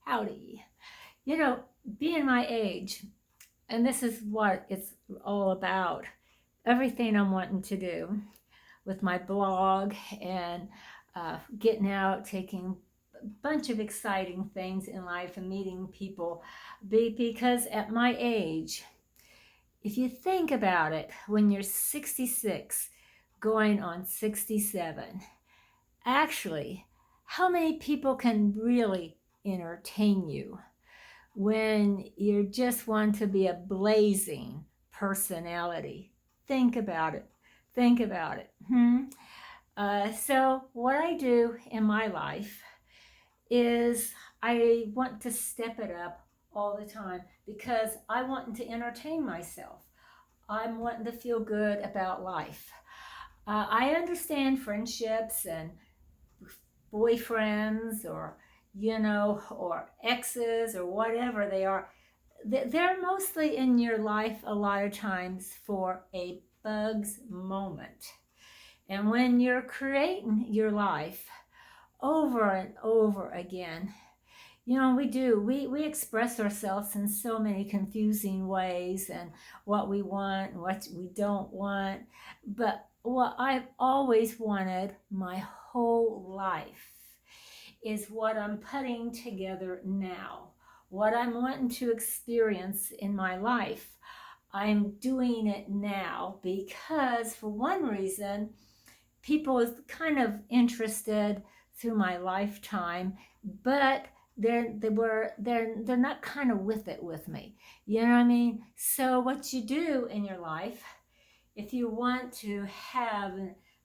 Howdy. You know, being my age, and this is what it's all about, everything I'm wanting to do with my blog and getting out, taking a bunch of exciting things in life and meeting people. Because at my age, if you think about it, when you're 66, going on 67, actually, how many people can really entertain you when you just want to be a blazing personality? Think about it. Think about it. So, what I do in my life is I want to step it up all the time because I want to entertain myself. I'm wanting to feel good about life. I understand friendships and boyfriends or exes or whatever they are. They're mostly in your life a lot of times for a bug's moment. And when you're creating your life over and over again, we express ourselves in so many confusing ways, and what we want and what we don't want. But what I've always wanted my whole life is what I'm putting together now, what I'm wanting to experience in my life. I'm doing it now because, for one reason, people is kind of interested through my lifetime, but they're not kind of with it with me. You know what I mean? So what you do in your life, if you want to have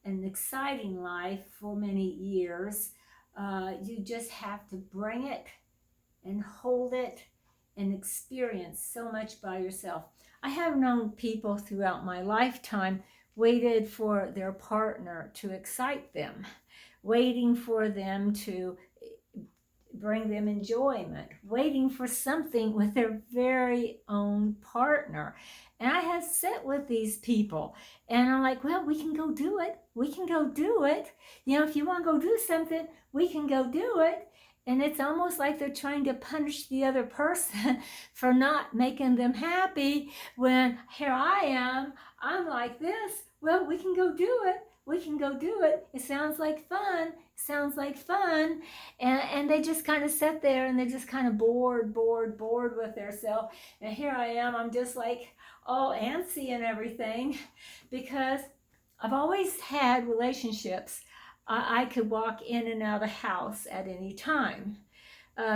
an exciting life for many years, you just have to bring it and hold it and experience so much by yourself. I have known people throughout my lifetime waited for their partner to excite them, waiting for them to bring them enjoyment, waiting for something with their very own partner. And I have sat with these people and I'm like, well, we can go do it. We can go do it. If you want to go do something, we can go do it. And it's almost like they're trying to punish the other person for not making them happy when here I am, I'm like this. Well, we can go do it. We can go do it. It sounds like fun. Sounds like fun. And they just kind of sit there and they're just kind of bored with themselves. And here I am, I'm just like all antsy and everything because I've always had relationships. I could walk in and out of the house at any time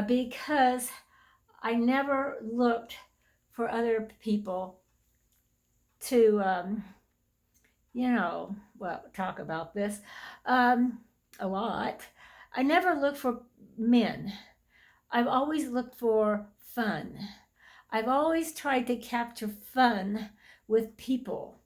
because I never looked for other people to, talk about this a lot. I never looked for men. I've always looked for fun. I've always tried to capture fun with people.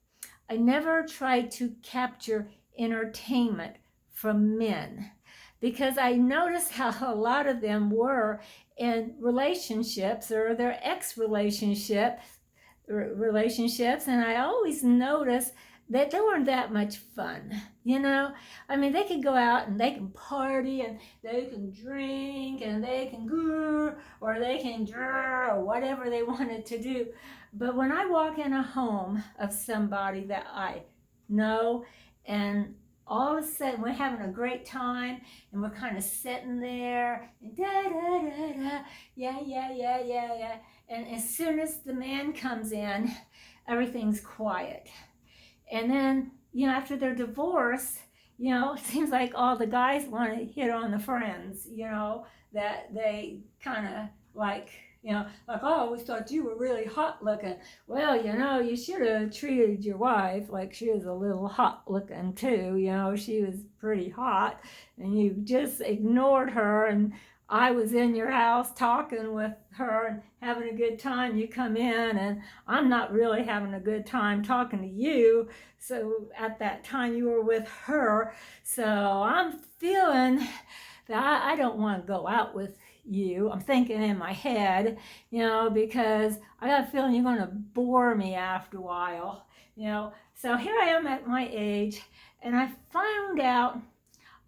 I never tried to capture entertainment from men because I noticed how a lot of them were in relationships or their relationships, and I always noticed that they weren't that much fun. I mean, they could go out and they can party and they can drink and they can go or they can draw or whatever they wanted to do. But when I walk in a home of somebody that I know, and all of a sudden we're having a great time and we're kind of sitting there and da da da da, yeah. And as soon as the man comes in, everything's quiet. And then, after their divorce, it seems like all the guys want to hit on the friends, that they kind of like, oh, I always thought you were really hot looking. Well, you should have treated your wife like she was a little hot looking too. She was pretty hot and you just ignored her, and I was in your house talking with her and having a good time. You come in and I'm not really having a good time talking to you. So at that time you were with her. So I'm feeling that I don't want to go out with you. I'm thinking in my head, because I got a feeling you're going to bore me after a while. So here I am at my age, and I found out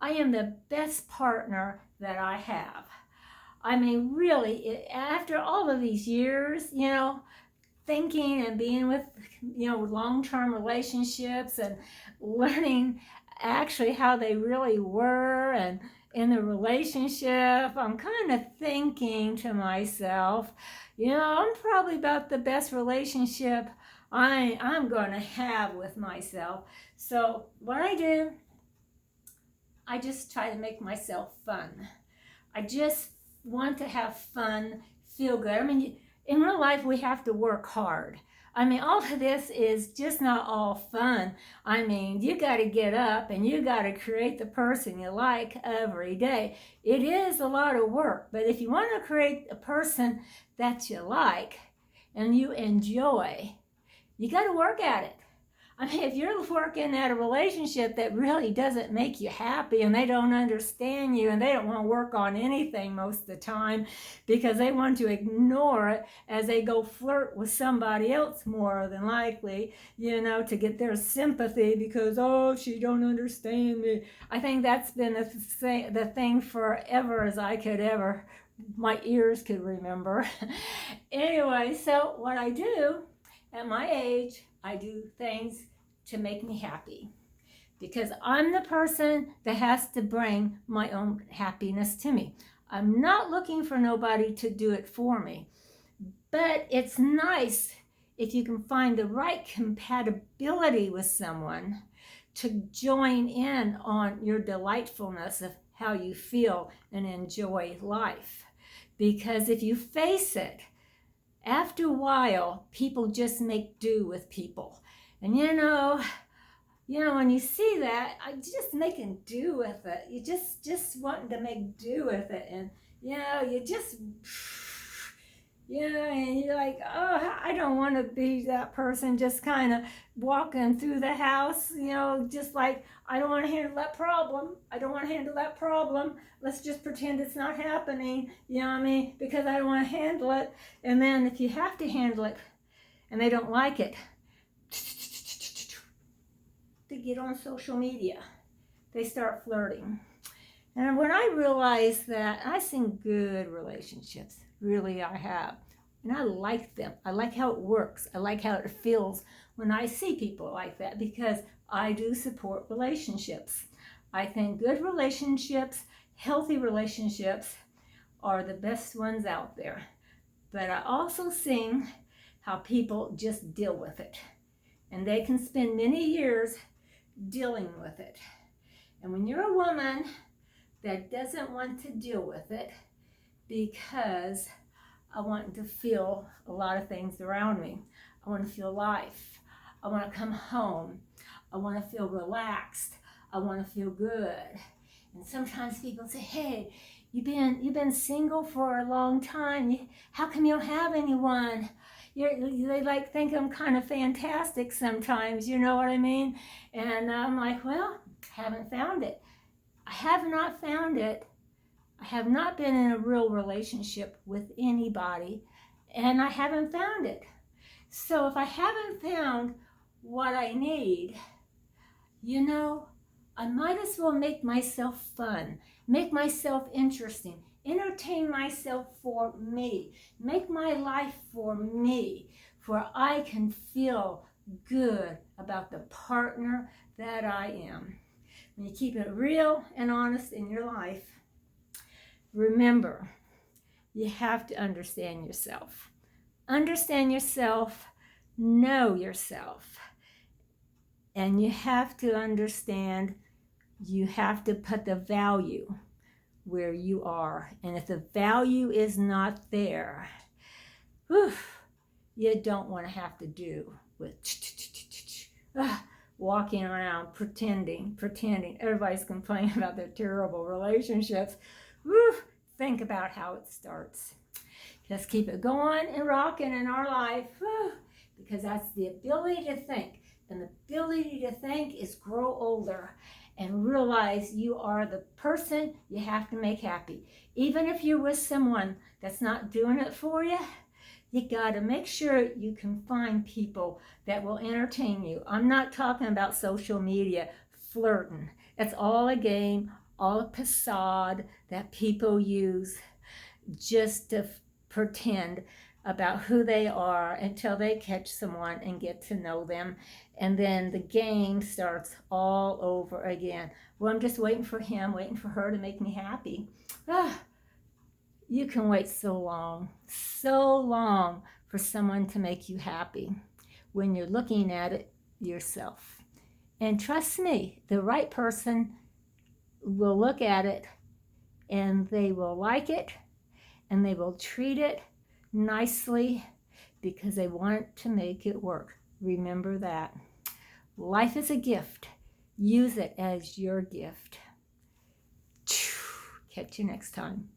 I am the best partner that I have. I mean, really, after all of these years, thinking and being with, long-term relationships and learning actually how they really were and in the relationship, I'm kind of thinking to myself, I'm probably about the best relationship I'm going to have with myself. So what I do, I just try to make myself fun. I just want to have fun, feel good. I mean, in real life, we have to work hard. I mean, all of this is just not all fun. I mean, you got to get up and you got to create the person you like every day. It is a lot of work, but if you want to create a person that you like and you enjoy, you got to work at it. I mean, if you're working at a relationship that really doesn't make you happy and they don't understand you and they don't want to work on anything most of the time because they want to ignore it as they go flirt with somebody else more than likely, to get their sympathy because, oh, she don't understand me. I think that's been the thing forever as I could ever, my ears could remember. Anyway, so what I do at my age, I do things to make me happy because I'm the person that has to bring my own happiness to me. I'm not looking for nobody to do it for me, but it's nice if you can find the right compatibility with someone to join in on your delightfulness of how you feel and enjoy life. Because if you face it, after a while, people just make do with people. And when you see that, I just making do with it. You just wanting to make do with it. And, you just, and you're like, oh, I don't want to be that person just kind of walking through the house, just like, I don't want to handle that problem. I don't want to handle that problem. Let's just pretend it's not happening, because I don't want to handle it. And then if you have to handle it and they don't like it, they get on social media. They start flirting. And when I realized that, I've seen good relationships. Really, I have. And I like them. I like how it works. I like how it feels when I see people like that because I do support relationships. I think good relationships, healthy relationships are the best ones out there. But I also see how people just deal with it. And they can spend many years dealing with it. And when you're a woman that doesn't want to deal with it because I want to feel a lot of things around me. I want to feel life. I want to come home. I want to feel relaxed. I want to feel good. And sometimes people say, hey, you've been single for a long time. How come you don't have anyone? They think I'm kind of fantastic sometimes, you know what I mean? And I'm like, well, haven't found it. I have not found it. I have not been in a real relationship with anybody, and I haven't found it. So if I haven't found what I need, I might as well make myself fun, make myself interesting, entertain myself for me, make my life for me, for I can feel good about the partner that I am. When you keep it real and honest in your life, remember, you have to understand yourself. Understand yourself, know yourself. And you have to understand, you have to put the value where you are. And if the value is not there, you don't want to have to do with walking around pretending. Everybody's complaining about their terrible relationships. Think about how it starts. Just keep it going and rocking in our life because that's the ability to think. And the ability to think is grow older and realize you are the person you have to make happy. Even if you're with someone that's not doing it for you, you got to make sure you can find people that will entertain you. I'm not talking about social media flirting. It's all a game, all a facade that people use. just to pretend about who they are until they catch someone and get to know them. And then the game starts all over again. Well, I'm just waiting for him, waiting for her to make me happy. Ah, you can wait so long for someone to make you happy when you're looking at it yourself. And trust me, the right person will look at it and they will like it and they will treat it nicely because they want to make it work. Remember that. Life is a gift. Use it as your gift. Catch you next time.